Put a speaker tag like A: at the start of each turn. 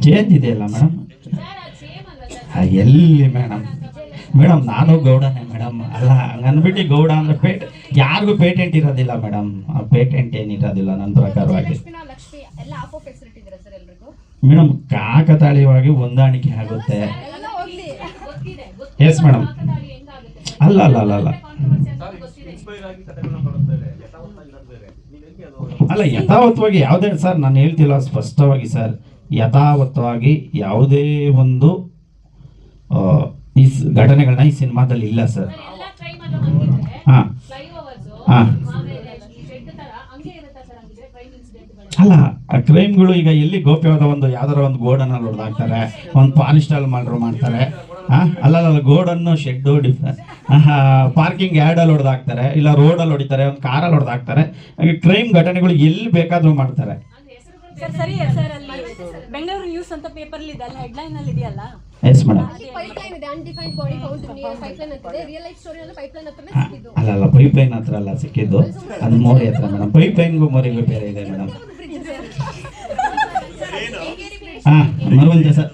A: Change ಇದೆಯಲ್ಲ madam. ಎಲ್ಲಿ madam? Madam ನಾನು ಗೌಡನೇ ಮೇಡಮ್. ಅಲ್ಲ ಹಂಗನ್ಬಿಟ್ಟು ಗೌಡ ಅಂದ್ರೆ ಯಾರಿಗೂ ಪೇಟೆಂಟ್ ಇರೋದಿಲ್ಲ ಮೇಡಮ್. ಪೇಟೆಂಟ್ ಏನಿರೋದಿಲ್ಲ ನನ್ನ ಪ್ರಕಾರವಾಗಿ ಮೇಡಮ್. ಕಾಕತಾಳೀಯವಾಗಿ ಹೊಂದಾಣಿಕೆ ಆಗುತ್ತೆ. Yes madam. ಅಲ್ಲ ಅಲ್ಲ ಅಲ್ಲ ಅಲ್ಲ ಅಲ್ಲ ಯಥಾವತ್ತವಾಗಿ ಯಾವುದೇ ಸರ್, ನಾನು ಹೇಳ್ತಿಲ್ಲ ಸ್ಪಷ್ಟವಾಗಿ ಸರ್, ಯಥಾವತ್ತವಾಗಿ ಯಾವುದೇ ಒಂದು ಈ ಘಟನೆಗಳನ್ನ ಈ ಸಿನಿಮಾದಲ್ಲಿ ಇಲ್ಲ ಸರ್. ಹಾಂ ಹಾಂ ಅಲ್ಲ, ಆ ಕ್ರೈಮ್ಗಳು ಈಗ ಎಲ್ಲಿ ಗೋಪ್ಯವಾದ ಒಂದು ಯಾವ್ದಾರ ಒಂದು ಗೋಡನಲ್ಲಿ ಹೊಡೆದಾಕ್ತಾರೆ, ಒಂದು ಫಾರೆಸ್ಟಲ್ ಮಾಡ್ತಾರೆ. ಅಲ್ಲ ಗೋಡನ್ನು ಶೆಡ್ಡು ಪಾರ್ಕಿಂಗ್ ಯಾರ್ಡಲ್ಲಿ ಹೊಡೆದಾಕ್ತಾರೆ, ಇಲ್ಲ ರೋಡಲ್ಲಿ ಹೊಡಿತಾರೆ, ಒಂದು ಕಾರಲ್ಲಿ ಹೊಡೆದಾಕ್ತಾರೆ. ಹಾಗೆ ಕ್ರೈಮ್ ಘಟನೆಗಳು ಎಲ್ಲಿ ಬೇಕಾದ್ರೂ ಮಾಡ್ತಾರೆ.
B: ಬೆಂಗಳೂರು ನ್ಯೂಸ್ ಅಂತ ಪೇಪರ್ ಇದೆ ಅಲ್ಲ, ಹೆಡ್ಲೈನ್ ಅಲ್ಲಿ ಇದೆಯಲ್ಲ.
A: Yes madam. ಅಲ್ಲ ಪೈಪ್ ಲೈನ್ ಹತ್ರ ಅಲ್ಲ ಸಿಕ್ಕಿದ್ದು, ಅದು ಮೋರಿ ಹತ್ರ ಮೇಡಮ್. ಪೈಪ್ ಲೈನ್ಗೂ ಮೋರಿಗೂ ಬೇರೆ ಇದೆ ಮೇಡಮ್. ಹಾಂ ಮರುವಂತೆ ಸರ್.